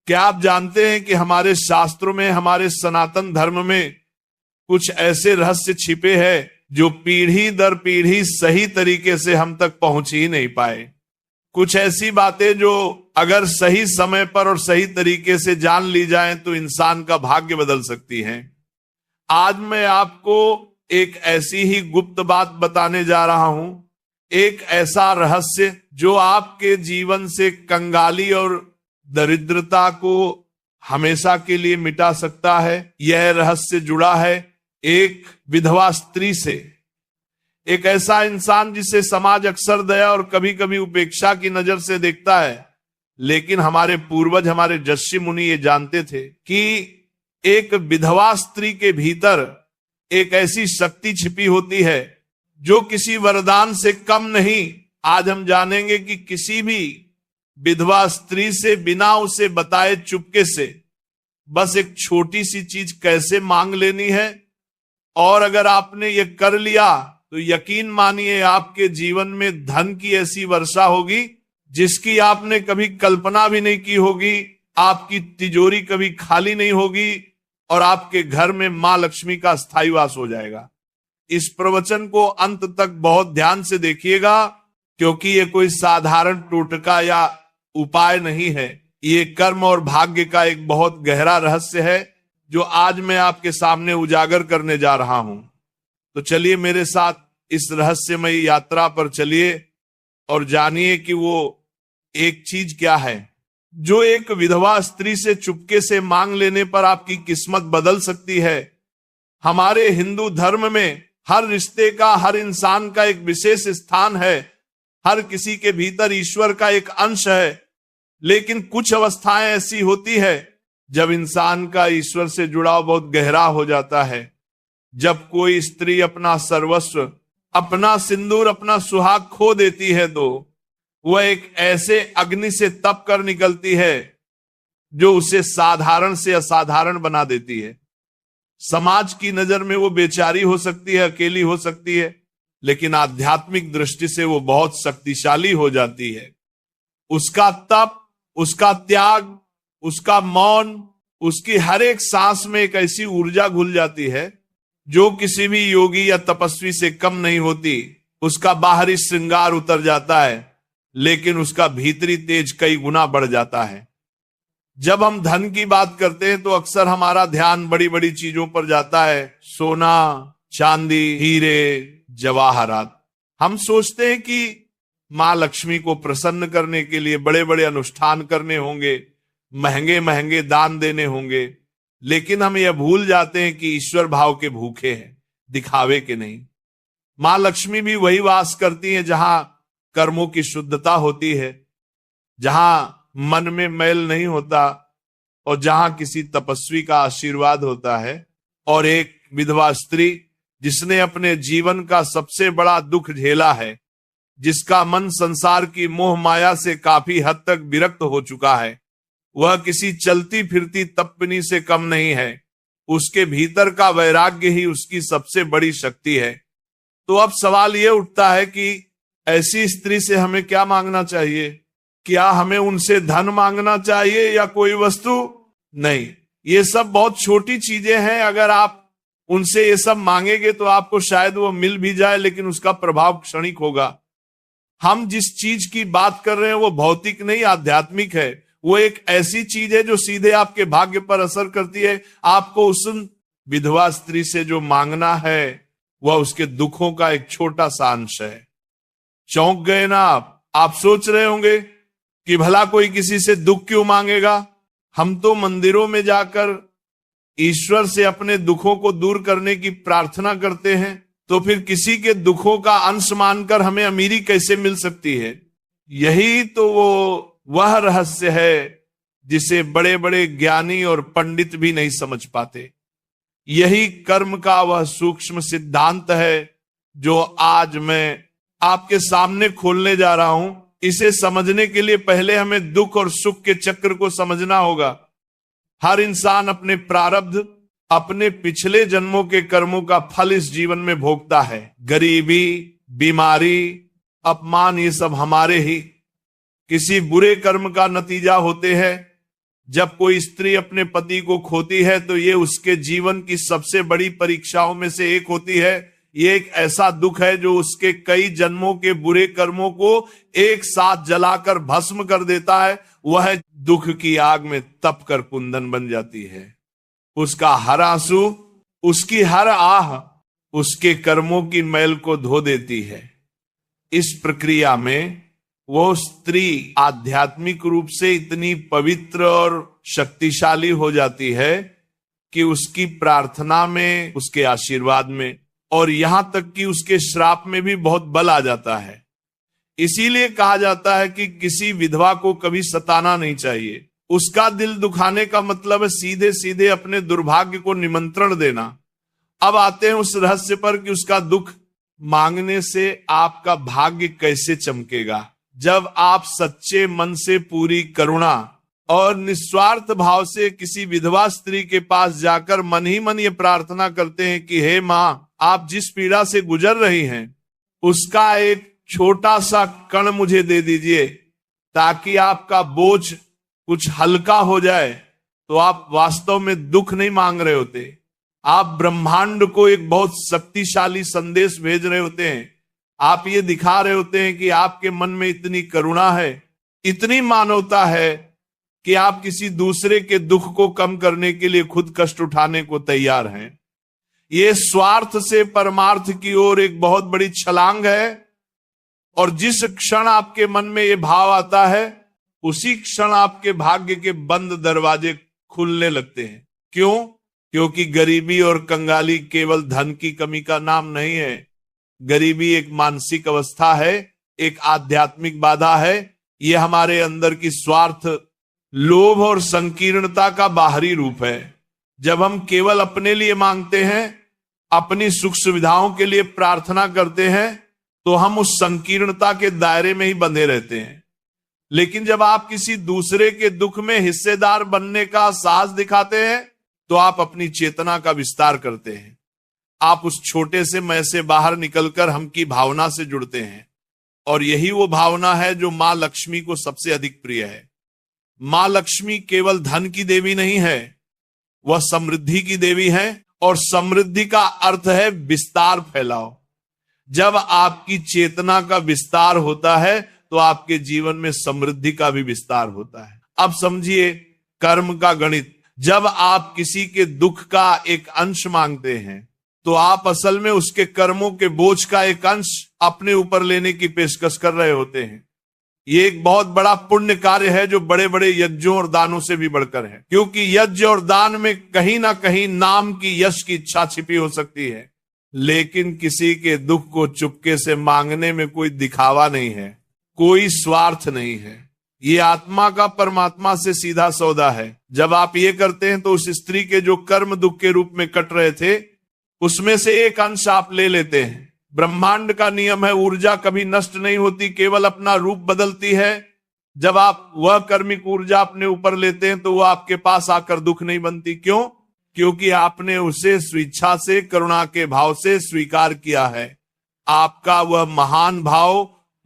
क्या आप जानते हैं कि हमारे शास्त्रों में, हमारे सनातन धर्म में कुछ ऐसे रहस्य छिपे हैं जो पीढ़ी दर पीढ़ी सही तरीके से हम तक पहुंच ही नहीं पाए। कुछ ऐसी बातें जो अगर सही समय पर और सही तरीके से जान ली जाएं तो इंसान का भाग्य बदल सकती हैं। आज मैं आपको एक ऐसी ही गुप्त बात बताने जा रहा हूं, एक ऐसा रहस्य जो आपके जीवन से कंगाली और दरिद्रता को हमेशा के लिए मिटा सकता है। यह रहस्य जुड़ा है एक विधवा स्त्री से, एक ऐसा इंसान जिसे समाज अक्सर दया और कभी कभी उपेक्षा की नजर से देखता है। लेकिन हमारे पूर्वज, हमारे ऋषि मुनि ये जानते थे कि एक विधवा स्त्री के भीतर एक ऐसी शक्ति छिपी होती है जो किसी वरदान से कम नहीं। आज हम जानेंगे कि किसी भी विधवा स्त्री से बिना उसे बताए चुपके से बस एक छोटी सी चीज कैसे मांग लेनी है, और अगर आपने ये कर लिया तो यकीन मानिए आपके जीवन में धन की ऐसी वर्षा होगी जिसकी आपने कभी कल्पना भी नहीं की होगी। आपकी तिजोरी कभी खाली नहीं होगी और आपके घर में मां लक्ष्मी का स्थायी वास हो जाएगा। इस प्रवचन को अंत तक बहुत ध्यान से देखिएगा, क्योंकि ये कोई साधारण टोटका या उपाय नहीं है। ये कर्म और भाग्य का एक बहुत गहरा रहस्य है जो आज मैं आपके सामने उजागर करने जा रहा हूं। तो चलिए मेरे साथ इस रहस्यमयी यात्रा पर चलिए और जानिए कि वो एक चीज क्या है जो एक विधवा स्त्री से चुपके से मांग लेने पर आपकी किस्मत बदल सकती है। हमारे हिंदू धर्म में हर रिश्ते का, हर इंसान का एक विशेष स्थान है। हर किसी के भीतर ईश्वर का एक अंश है। लेकिन कुछ अवस्थाएं ऐसी होती है जब इंसान का ईश्वर से जुड़ाव बहुत गहरा हो जाता है। जब कोई स्त्री अपना सर्वस्व, अपना सिंदूर, अपना सुहाग खो देती है तो वह एक ऐसे अग्नि से तप कर निकलती है जो उसे साधारण से असाधारण बना देती है। समाज की नजर में वो बेचारी हो सकती है, अकेली हो सकती है, लेकिन आध्यात्मिक दृष्टि से वो बहुत शक्तिशाली हो जाती है। उसका तप, उसका त्याग, उसका मौन, उसकी हर एक सांस में एक ऐसी ऊर्जा घुल जाती है जो किसी भी योगी या तपस्वी से कम नहीं होती। उसका बाहरी श्रृंगार उतर जाता है लेकिन उसका भीतरी तेज कई गुना बढ़ जाता है। जब हम धन की बात करते हैं तो अक्सर हमारा ध्यान बड़ी बड़ी चीजों पर जाता है, सोना, चांदी, हीरे, जवाहरात। हम सोचते हैं कि मां लक्ष्मी को प्रसन्न करने के लिए बड़े बड़े अनुष्ठान करने होंगे, महंगे महंगे दान देने होंगे, लेकिन हम यह भूल जाते हैं कि ईश्वर भाव के भूखे हैं, दिखावे के नहीं। मां लक्ष्मी भी वही वास करती है जहां कर्मों की शुद्धता होती है, जहां मन में मैल नहीं होता और जहां किसी तपस्वी का आशीर्वाद होता है। और एक विधवा स्त्री जिसने अपने जीवन का सबसे बड़ा दुख झेला है, जिसका मन संसार की मोह माया से काफी हद तक विरक्त हो चुका है, वह किसी चलती फिरती तपनी से कम नहीं है। उसके भीतर का वैराग्य ही उसकी सबसे बड़ी शक्ति है। तो अब सवाल यह उठता है कि ऐसी स्त्री से हमें क्या मांगना चाहिए? क्या हमें उनसे धन मांगना चाहिए या कोई वस्तु? नहीं, ये सब बहुत छोटी चीजें हैं। अगर आप उनसे ये सब मांगेंगे तो आपको शायद वो मिल भी जाए, लेकिन उसका प्रभाव क्षणिक होगा। हम जिस चीज की बात कर रहे हैं वो भौतिक नहीं, आध्यात्मिक है। वो एक ऐसी चीज है जो सीधे आपके भाग्य पर असर करती है। आपको उस विधवा स्त्री से जो मांगना है वह उसके दुखों का एक छोटा सा अंश है। चौंक गए ना आप सोच रहे होंगे कि भला कोई किसी से दुख क्यों मांगेगा? हम तो मंदिरों में जाकर ईश्वर से अपने दुखों को दूर करने की प्रार्थना करते हैं, तो फिर किसी के दुखों का अंश मानकर हमें अमीरी कैसे मिल सकती है? यही तो वह रहस्य है जिसे बड़े बड़े ज्ञानी और पंडित भी नहीं समझ पाते। यही कर्म का वह सूक्ष्म सिद्धांत है जो आज मैं आपके सामने खोलने जा रहा हूं। इसे समझने के लिए पहले हमें दुख और सुख के चक्र को समझना होगा। हर इंसान अपने प्रारब्ध, अपने पिछले जन्मों के कर्मों का फल इस जीवन में भोगता है। गरीबी, बीमारी, अपमान, ये सब हमारे ही किसी बुरे कर्म का नतीजा होते हैं जब कोई स्त्री अपने पति को खोती है तो ये उसके जीवन की सबसे बड़ी परीक्षाओं में से एक होती है। ये एक ऐसा दुख है जो उसके कई जन्मों के बुरे कर्मों को एक साथ जलाकर भस्म कर देता है। वह दुख की आग में तप कर कुंदन बन जाती है। उसका हर आंसू, उसकी हर आह उसके कर्मों की मैल को धो देती है। इस प्रक्रिया में वो स्त्री आध्यात्मिक रूप से इतनी पवित्र और शक्तिशाली हो जाती है कि उसकी प्रार्थना में, उसके आशीर्वाद में और यहां तक कि उसके श्राप में भी बहुत बल आ जाता है। इसीलिए कहा जाता है कि किसी विधवा को कभी सताना नहीं चाहिए। उसका दिल दुखाने का मतलब है सीधे सीधे अपने दुर्भाग्य को निमंत्रण देना। अब आते हैं उस रहस्य पर कि उसका दुख मांगने से आपका भाग्य कैसे चमकेगा। जब आप सच्चे मन से पूरी करुणा और निस्वार्थ भाव से किसी विधवा स्त्री के पास जाकर मन ही मन ये प्रार्थना करते हैं कि हे मां, आप जिस पीड़ा से गुजर रही हैं उसका एक छोटा सा कण मुझे दे दीजिए ताकि आपका बोझ कुछ हल्का हो जाए, तो आप वास्तव में दुख नहीं मांग रहे होते। आप ब्रह्मांड को एक बहुत शक्तिशाली संदेश भेज रहे होते हैं। आप ये दिखा रहे होते हैं कि आपके मन में इतनी करुणा है, इतनी मानवता है कि आप किसी दूसरे के दुख को कम करने के लिए खुद कष्ट उठाने को तैयार हैं। ये स्वार्थ से परमार्थ की ओर एक बहुत बड़ी छलांग है। और जिस क्षण आपके मन में ये भाव आता है उसी क्षण आपके भाग्य के बंद दरवाजे खुलने लगते हैं। क्यों? क्योंकि गरीबी और कंगाली केवल धन की कमी का नाम नहीं है। गरीबी एक मानसिक अवस्था है, एक आध्यात्मिक बाधा है। यह हमारे अंदर की स्वार्थ, लोभ और संकीर्णता का बाहरी रूप है। जब हम केवल अपने लिए मांगते हैं, अपनी सुख सुविधाओं के लिए प्रार्थना करते हैं, तो हम उस संकीर्णता के दायरे में ही बंधे रहते हैं। लेकिन जब आप किसी दूसरे के दुख में हिस्सेदार बनने का साहस दिखाते हैं तो आप अपनी चेतना का विस्तार करते हैं। आप उस छोटे से मैं से बाहर निकलकर हम की भावना से जुड़ते हैं। और यही वो भावना है जो मां लक्ष्मी को सबसे अधिक प्रिय है। मां लक्ष्मी केवल धन की देवी नहीं है, वह समृद्धि की देवी है। और समृद्धि का अर्थ है विस्तार, फैलाव। जब आपकी चेतना का विस्तार होता है तो आपके जीवन में समृद्धि का भी विस्तार होता है। अब समझिए कर्म का गणित। जब आप किसी के दुख का एक अंश मांगते हैं तो आप असल में उसके कर्मों के बोझ का एक अंश अपने ऊपर लेने की पेशकश कर रहे होते हैं। ये एक बहुत बड़ा पुण्य कार्य है जो बड़े बड़े यज्ञों और दानों से भी बढ़कर है, क्योंकि यज्ञ और दान में कहीं ना कहीं नाम की, यश की इच्छा छिपी हो सकती है। लेकिन किसी के दुख को चुपके से मांगने में कोई दिखावा नहीं है, कोई स्वार्थ नहीं है। ये आत्मा का परमात्मा से सीधा सौदा है। जब आप ये करते हैं तो उस स्त्री के जो कर्म दुख के रूप में कट रहे थे उसमें से एक अंश आप ले लेते हैं। ब्रह्मांड का नियम है, ऊर्जा कभी नष्ट नहीं होती, केवल अपना रूप बदलती है। जब आप वह कर्मिक ऊर्जा अपने ऊपर लेते हैं तो वह आपके पास आकर दुख नहीं बनती। क्यों? क्योंकि आपने उसे स्वेच्छा से, करुणा के भाव से स्वीकार किया है। आपका वह महान भाव,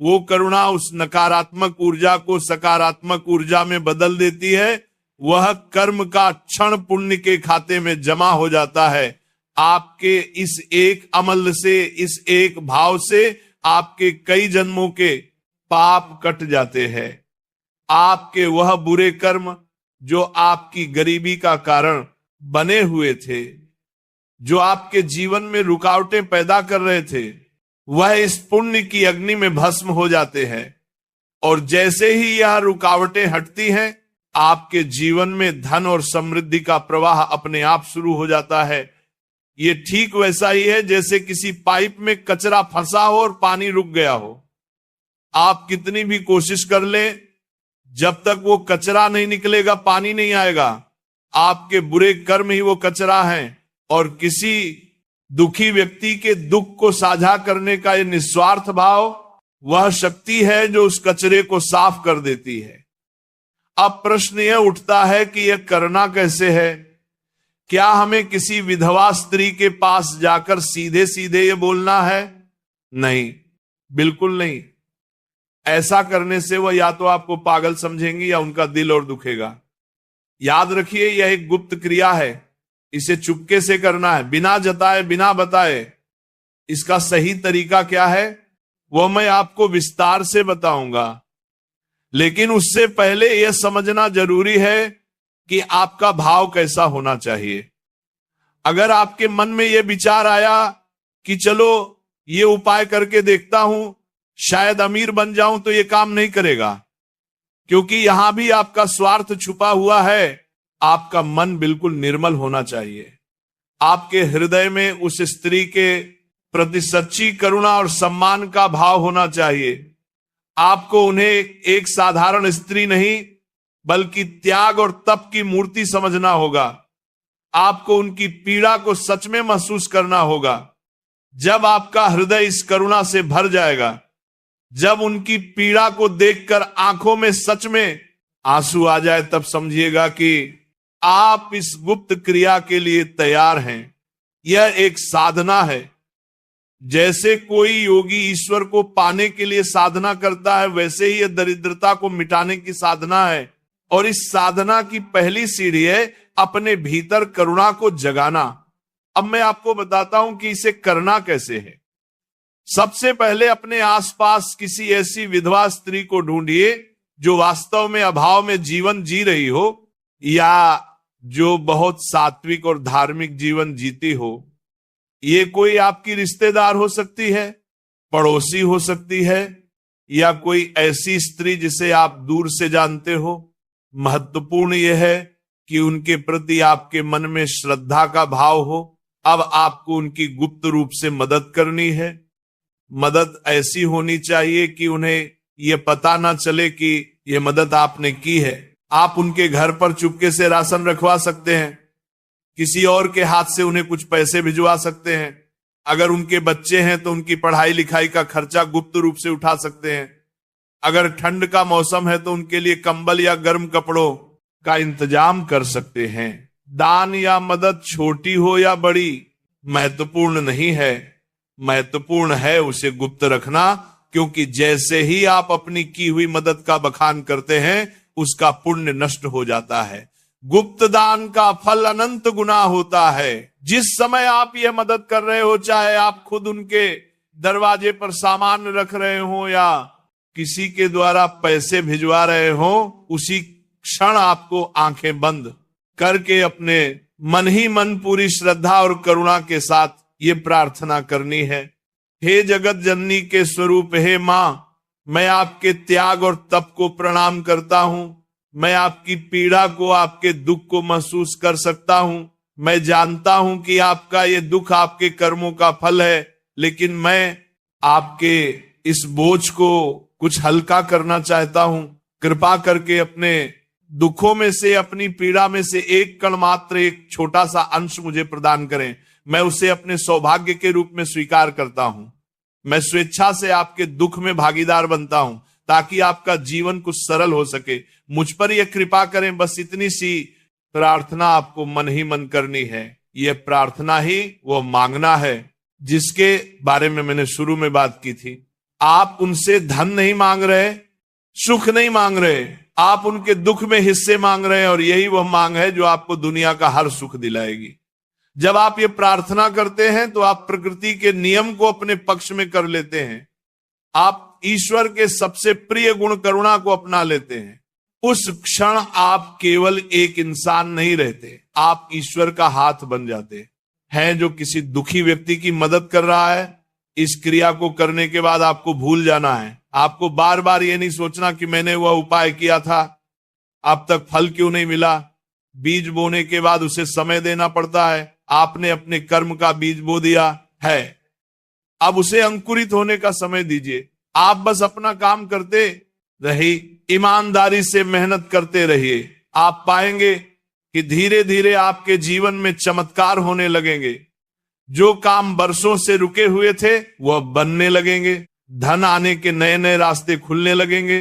वो करुणा उस नकारात्मक ऊर्जा को सकारात्मक ऊर्जा में बदल देती है। वह कर्म का क्षण पुण्य के खाते में जमा हो जाता है। आपके इस एक अमल से, इस एक भाव से आपके कई जन्मों के पाप कट जाते हैं। आपके वह बुरे कर्म जो आपकी गरीबी का कारण बने हुए थे, जो आपके जीवन में रुकावटें पैदा कर रहे थे, वह इस पुण्य की अग्नि में भस्म हो जाते हैं। और जैसे ही यह रुकावटें हटती हैं, आपके जीवन में धन और समृद्धि का प्रवाह अपने आप शुरू हो जाता है। ये ठीक वैसा ही है जैसे किसी पाइप में कचरा फंसा हो और पानी रुक गया हो। आप कितनी भी कोशिश कर लें, जब तक वो कचरा नहीं निकलेगा पानी नहीं आएगा। आपके बुरे कर्म ही वो कचरा हैं। और किसी दुखी व्यक्ति के दुख को साझा करने का ये निस्वार्थ भाव वह शक्ति है जो उस कचरे को साफ कर देती है। अब प्रश्न यह उठता है कि यह करना कैसे है? क्या हमें किसी विधवा स्त्री के पास जाकर सीधे सीधे ये बोलना है? नहीं, बिल्कुल नहीं। ऐसा करने से वह या तो आपको पागल समझेंगी या उनका दिल और दुखेगा। याद रखिए, यह एक गुप्त क्रिया है, इसे चुपके से करना है, बिना जताए बिना बताए। इसका सही तरीका क्या है वह मैं आपको विस्तार से बताऊंगा, लेकिन उससे पहले यह समझना जरूरी है कि आपका भाव कैसा होना चाहिए। अगर आपके मन में यह विचार आया कि चलो ये उपाय करके देखता हूं, शायद अमीर बन जाऊं, तो ये काम नहीं करेगा, क्योंकि यहां भी आपका स्वार्थ छुपा हुआ है। आपका मन बिल्कुल निर्मल होना चाहिए। आपके हृदय में उस स्त्री के प्रति सच्ची करुणा और सम्मान का भाव होना चाहिए। आपको उन्हें एक साधारण स्त्री नहीं बल्कि त्याग और तप की मूर्ति समझना होगा। आपको उनकी पीड़ा को सच में महसूस करना होगा। जब आपका हृदय इस करुणा से भर जाएगा, जब उनकी पीड़ा को देखकर आंखों में सच में आंसू आ जाए, तब समझिएगा कि आप इस गुप्त क्रिया के लिए तैयार हैं। यह एक साधना है। जैसे कोई योगी ईश्वर को पाने के लिए साधना करता है, वैसे ही यह दरिद्रता को मिटाने की साधना है। और इस साधना की पहली सीढ़ी है अपने भीतर करुणा को जगाना। अब मैं आपको बताता हूं कि इसे करना कैसे है। सबसे पहले अपने आसपास किसी ऐसी विधवा स्त्री को ढूंढिए जो वास्तव में अभाव में जीवन जी रही हो, या जो बहुत सात्विक और धार्मिक जीवन जीती हो। ये कोई आपकी रिश्तेदार हो सकती है, पड़ोसी हो सकती है, या कोई ऐसी स्त्री जिसे आप दूर से जानते हो। महत्वपूर्ण यह है कि उनके प्रति आपके मन में श्रद्धा का भाव हो। अब आपको उनकी गुप्त रूप से मदद करनी है। मदद ऐसी होनी चाहिए कि उन्हें यह पता ना चले कि यह मदद आपने की है। आप उनके घर पर चुपके से राशन रखवा सकते हैं, किसी और के हाथ से उन्हें कुछ पैसे भिजवा सकते हैं। अगर उनके बच्चे हैं तो उनकी पढ़ाई लिखाई का खर्चा गुप्त रूप से उठा सकते हैं। अगर ठंड का मौसम है तो उनके लिए कंबल या गर्म कपड़ों का इंतजाम कर सकते हैं। दान या मदद छोटी हो या बड़ी महत्वपूर्ण नहीं है, महत्वपूर्ण है उसे गुप्त रखना, क्योंकि जैसे ही आप अपनी की हुई मदद का बखान करते हैं उसका पुण्य नष्ट हो जाता है। गुप्त दान का फल अनंत गुना होता है। जिस समय आप यह मदद कर रहे हो, चाहे आप खुद उनके दरवाजे पर सामान रख रहे हो या किसी के द्वारा पैसे भिजवा रहे हो, उसी क्षण आपको आंखें बंद करके अपने मन ही मन पूरी श्रद्धा और करुणा के साथ ये प्रार्थना करनी है। हे जगत जननी के स्वरूप, हे मां, मैं आपके त्याग और तप को प्रणाम करता हूं। मैं आपकी पीड़ा को, आपके दुख को महसूस कर सकता हूं। मैं जानता हूं कि आपका ये दुख आपके कर्मों का फल है, लेकिन मैं आपके इस बोझ को कुछ हल्का करना चाहता हूं। कृपा करके अपने दुखों में से, अपनी पीड़ा में से एक कण मात्र, एक छोटा सा अंश मुझे प्रदान करें। मैं उसे अपने सौभाग्य के रूप में स्वीकार करता हूं। मैं स्वेच्छा से आपके दुख में भागीदार बनता हूं ताकि आपका जीवन कुछ सरल हो सके। मुझ पर यह कृपा करें। बस इतनी सी प्रार्थना आपको मन ही मन करनी है। यह प्रार्थना ही वो मांगना है जिसके बारे में मैंने शुरू में बात की थी। आप उनसे धन नहीं मांग रहे, सुख नहीं मांग रहे, आप उनके दुख में हिस्से मांग रहे हैं, और यही वह मांग है जो आपको दुनिया का हर सुख दिलाएगी। जब आप ये प्रार्थना करते हैं तो आप प्रकृति के नियम को अपने पक्ष में कर लेते हैं। आप ईश्वर के सबसे प्रिय गुण करुणा को अपना लेते हैं। उस क्षण आप केवल एक इंसान नहीं रहते, आप ईश्वर का हाथ बन जाते हैं जो किसी दुखी व्यक्ति की मदद कर रहा है। इस क्रिया को करने के बाद आपको भूल जाना है। आपको बार बार ये नहीं सोचना कि मैंने वह उपाय किया था, अब तक फल क्यों नहीं मिला। बीज बोने के बाद उसे समय देना पड़ता है। आपने अपने कर्म का बीज बो दिया है, अब उसे अंकुरित होने का समय दीजिए। आप बस अपना काम करते रहिए, ईमानदारी से मेहनत करते रहिए। आप पाएंगे कि धीरे धीरे आपके जीवन में चमत्कार होने लगेंगे। जो काम बरसों से रुके हुए थे वह बनने लगेंगे। धन आने के नए नए रास्ते खुलने लगेंगे।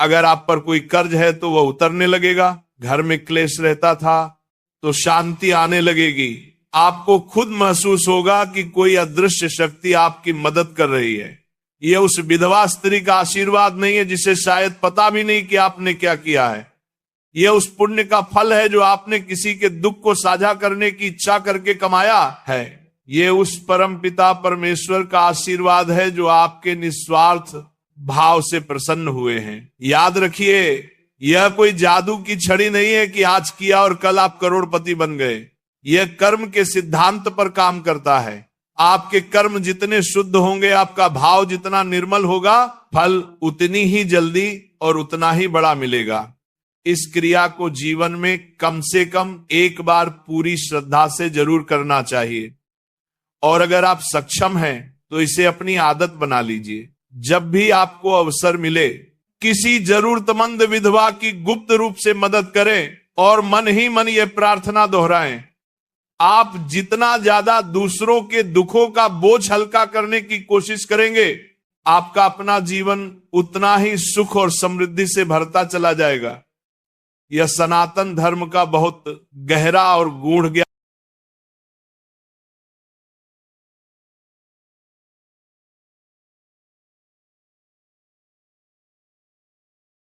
अगर आप पर कोई कर्ज है तो वह उतरने लगेगा। घर में क्लेश रहता था तो शांति आने लगेगी। आपको खुद महसूस होगा कि कोई अदृश्य शक्ति आपकी मदद कर रही है। यह उस विधवा स्त्री का आशीर्वाद नहीं है जिसे शायद पता भी नहीं कि आपने क्या किया है। यह उस पुण्य का फल है जो आपने किसी के दुख को साझा करने की इच्छा करके कमाया है। ये उस परम पिता परमेश्वर का आशीर्वाद है जो आपके निस्वार्थ भाव से प्रसन्न हुए हैं। याद रखिए, यह कोई जादू की छड़ी नहीं है कि आज किया और कल आप करोड़पति बन गए। यह कर्म के सिद्धांत पर काम करता है। आपके कर्म जितने शुद्ध होंगे, आपका भाव जितना निर्मल होगा, फल उतनी ही जल्दी और उतना ही बड़ा मिलेगा। इस क्रिया को जीवन में कम से कम एक बार पूरी श्रद्धा से जरूर करना चाहिए, और अगर आप सक्षम हैं तो इसे अपनी आदत बना लीजिए। जब भी आपको अवसर मिले, किसी जरूरतमंद विधवा की गुप्त रूप से मदद करें और मन ही मन यह प्रार्थना दोहराएं, आप जितना ज्यादा दूसरों के दुखों का बोझ हल्का करने की कोशिश करेंगे, आपका अपना जीवन उतना ही सुख और समृद्धि से भरता चला जाएगा। यह सनातन धर्म का बहुत गहरा और गूढ़ ज्ञान